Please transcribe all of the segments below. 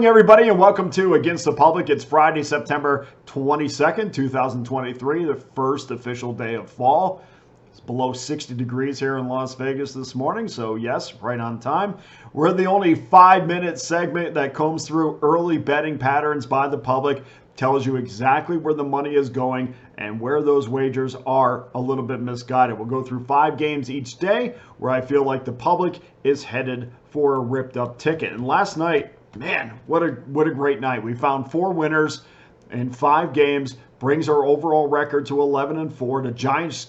Everybody, and welcome to Against the Public. It's Friday, September 22nd, 2023, the first official day of fall. It's below 60 degrees here in Las Vegas this morning, so yes, right on time. We're the only 5-minute segment that combs through early betting patterns by the public, tells you exactly where the money is going and where those wagers are a little bit misguided. We'll go through 5 games each day where I feel like the public is headed for a ripped up ticket. And last night, man, what a great night. We found 4 winners in 5 games, brings our overall record to 11-4. The Giants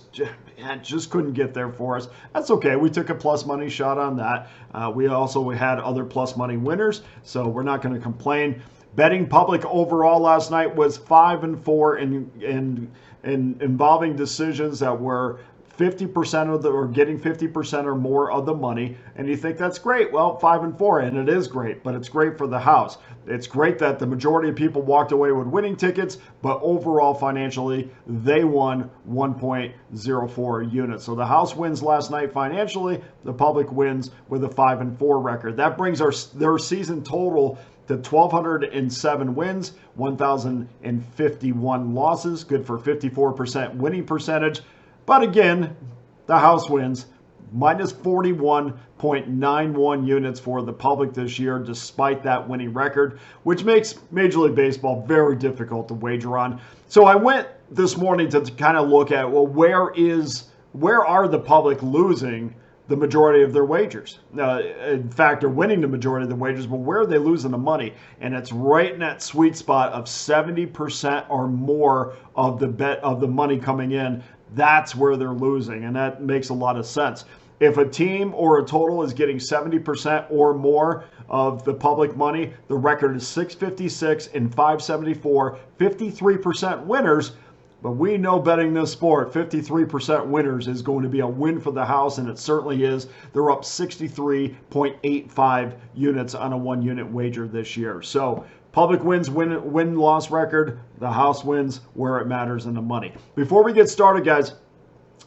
just couldn't get there for us. That's okay. We took a plus money shot on that. We also had other plus money winners, so we're not going to complain. Betting public overall last night was 5-4 in involving decisions that were 50% of the, or getting 50% or more of the money. And you think that's great. Well, 5-4, and it is great, but it's great for the house. It's great that the majority of people walked away with winning tickets, but overall financially, they won 1.04 units. So the house wins last night financially, the public wins with a 5-4 record. That brings their season total to 1,207 wins, 1,051 losses, good for 54% winning percentage. But again, the house wins, minus 41.91 units for the public this year, despite that winning record, which makes Major League Baseball very difficult to wager on. So I went this morning to kind of look at, well, where are the public losing the majority of their wagers? In fact, they're winning the majority of the wagers, but where are they losing the money? And it's right in that sweet spot of 70% or more of the money coming in. That's where they're losing, and that makes a lot of sense. If a team or a total is getting 70% or more of the public money, the record is 656 and 574, 53% winners. But we know betting this sport, 53% winners is going to be a win for the house, and it certainly is. They're up 63.85 units on a 1-unit wager this year. So public wins win-loss record. The house wins where it matters in the money. Before we get started, guys,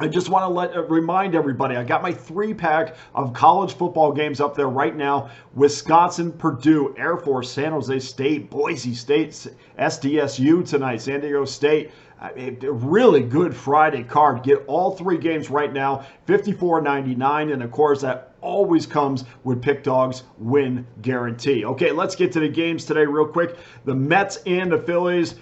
I just want to remind everybody, I got my 3-pack of college football games up there right now. Wisconsin, Purdue, Air Force, San Jose State, Boise State, SDSU tonight, San Diego State. A really good Friday card. Get all 3 games right now, $54.99. And of course, that always comes with Pickdawgz win guarantee. Okay, let's get to the games today real quick. The Mets and the Phillies,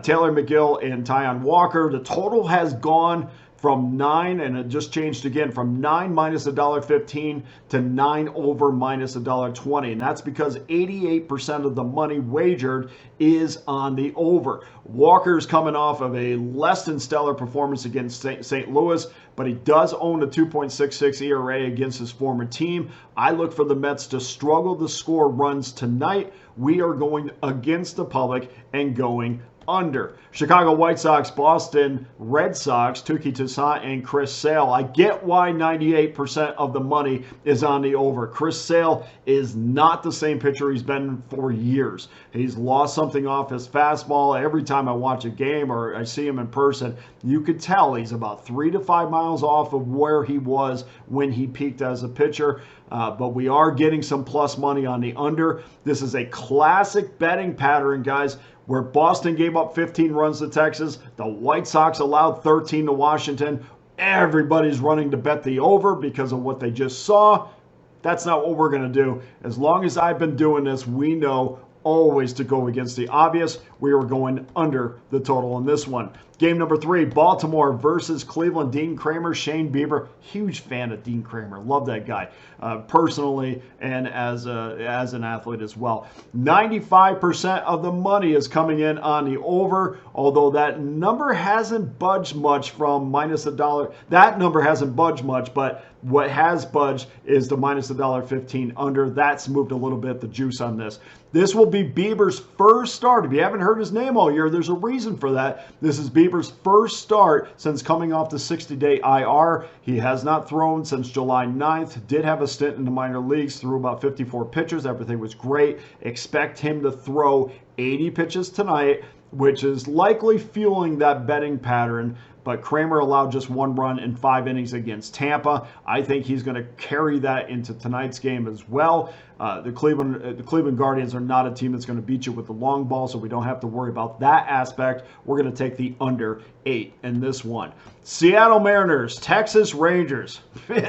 Taylor McGill and Tyon Walker. The total has gone from 9, and it just changed again, from 9 minus $1.15 to 9 over minus $1.20. And that's because 88% of the money wagered is on the over. Walker's coming off of a less than stellar performance against St. Louis, but he does own a 2.66 ERA against his former team. I look for the Mets to struggle to score runs tonight. We are going against the public and going under. Chicago White Sox, Boston Red Sox, Touki Toussaint and Chris Sale. I get why 98% of the money is on the over. Chris Sale is not the same pitcher he's been for years. He's lost something off his fastball. Every time I watch a game or I see him in person, you could tell he's about 3 to 5 miles off of where he was when he peaked as a pitcher. But we are getting some plus money on the under. This is a classic betting pattern, guys, where Boston gave up 15 runs to Texas. The White Sox allowed 13 to Washington. Everybody's running to bet the over because of what they just saw. That's not what we're going to do. As long as I've been doing this, we know always to go against the obvious. We are going under the total in this one. Game number 3, Baltimore versus Cleveland. Dean Kramer, Shane Bieber. Huge fan of Dean Kramer. Love that guy personally and as an athlete as well. 95% of the money is coming in on the over, although that number hasn't budged much from minus $1. That number hasn't budged much, but what has budged is the minus $1.15 under. That's moved a little bit, the juice on this. This will be Bieber's first start. If you haven't heard his name all year, there's a reason for that. This is Bieber's first start since coming off the 60-day IR. He has not thrown since July 9th. Did have a stint in the minor leagues, threw about 54 pitches. Everything was great. Expect him to throw 80 pitches tonight, which is likely fueling that betting pattern. But Kramer allowed just 1 run in 5 innings against Tampa. I think he's going to carry that into tonight's game as well. The Cleveland Guardians are not a team that's going to beat you with the long ball, so we don't have to worry about that aspect. We're going to take the under 8 in this one. Seattle Mariners, Texas Rangers.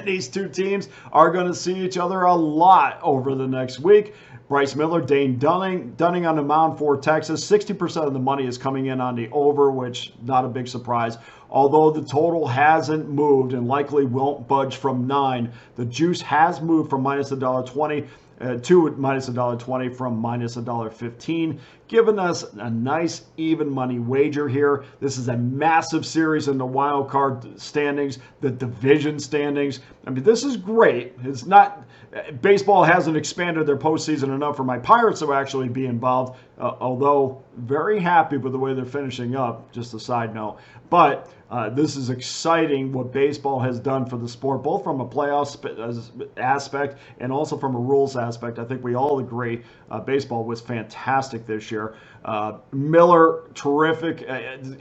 These two teams are going to see each other a lot over the next week. Bryce Miller, Dane Dunning on the mound for Texas. 60% of the money is coming in on the over, which not a big surprise. Although the total hasn't moved and likely won't budge from 9, the juice has moved from minus $1.20 to minus $1.20 from minus $1.15, giving us a nice even money wager here. This is a massive series in the wild card standings, the division standings. I mean, this is great. It's not baseball hasn't expanded their postseason enough for my Pirates to actually be involved, although very happy with the way they're finishing up, just a side note. But this is exciting what baseball has done for the sport, both from a playoff aspect and also from a rules aspect. I think we all agree baseball was fantastic this year. Miller, terrific.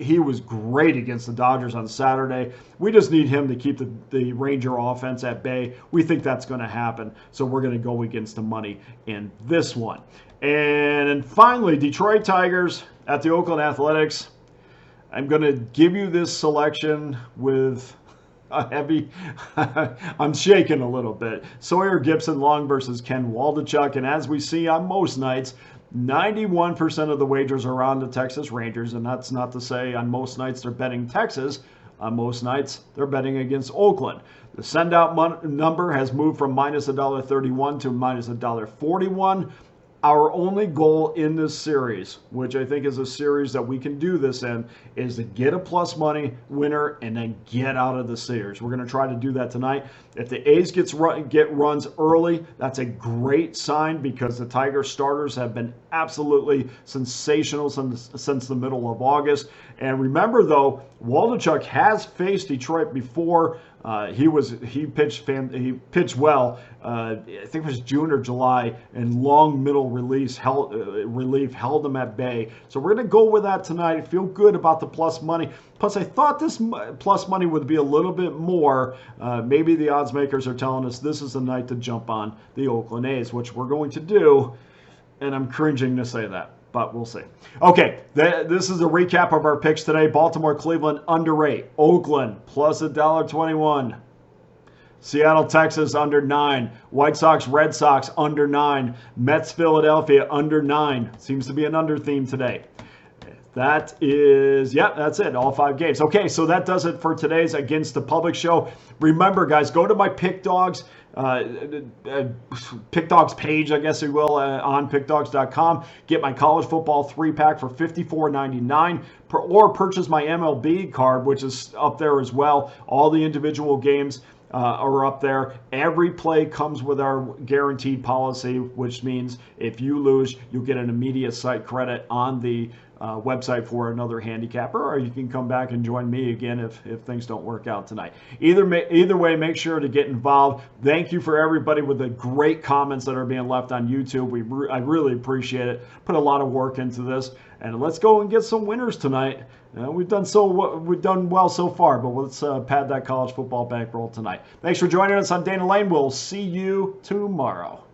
He was great against the Dodgers on Saturday. We just need him to keep the Ranger offense at bay. We think that's going to happen, so we're going to go against the money in this one. And then finally, Detroit Tigers at the Oakland Athletics. I'm going to give you this selection with a heavy, I'm shaking a little bit. Sawyer Gipson long versus Ken Waldichuk. And as we see on most nights, 91% of the wagers are on the Texas Rangers. And that's not to say on most nights they're betting Texas. On most nights they're betting against Oakland. The send-out number has moved from minus $1.31 to minus $1.41. Our only goal in this series, which I think is a series that we can do this in, is to get a plus money winner and then get out of the series. We're going to try to do that tonight. If the A's get runs early, that's a great sign because the Tiger starters have been absolutely sensational since the middle of August. And remember, though, Waldichuk has faced Detroit before. He pitched well. I think it was June or July, and long middle relief held him at bay. So we're going to go with that tonight. I feel good about the plus money. Plus, I thought this plus money would be a little bit more. Maybe the odds makers are telling us this is the night to jump on the Oakland A's, which we're going to do. And I'm cringing to say that, but we'll see. Okay, this is a recap of our picks today. Baltimore, Cleveland, under 8. Oakland, plus $1.21. Seattle, Texas, under 9. White Sox, Red Sox, under 9. Mets, Philadelphia, under 9. Seems to be an under theme today. That's it. All 5 games. Okay, so that does it for today's Against the Public show. Remember, guys, go to my Pickdawgz page, I guess you will, on pickdawgz.com. Get my college football 3-pack for $54.99, or purchase my MLB card, which is up there as well. All the individual games are up there. Every play comes with our guaranteed policy, which means if you lose, you'll get an immediate site credit on the website for another handicapper, or you can come back and join me again if things don't work out tonight. Either way, make sure to get involved. Thank you for everybody with the great comments that are being left on YouTube. I really appreciate it. Put a lot of work into this, and let's go and get some winners tonight. We've done well so far, but let's pad that college football bankroll tonight. Thanks for joining us on Dana Lane. We'll see you tomorrow.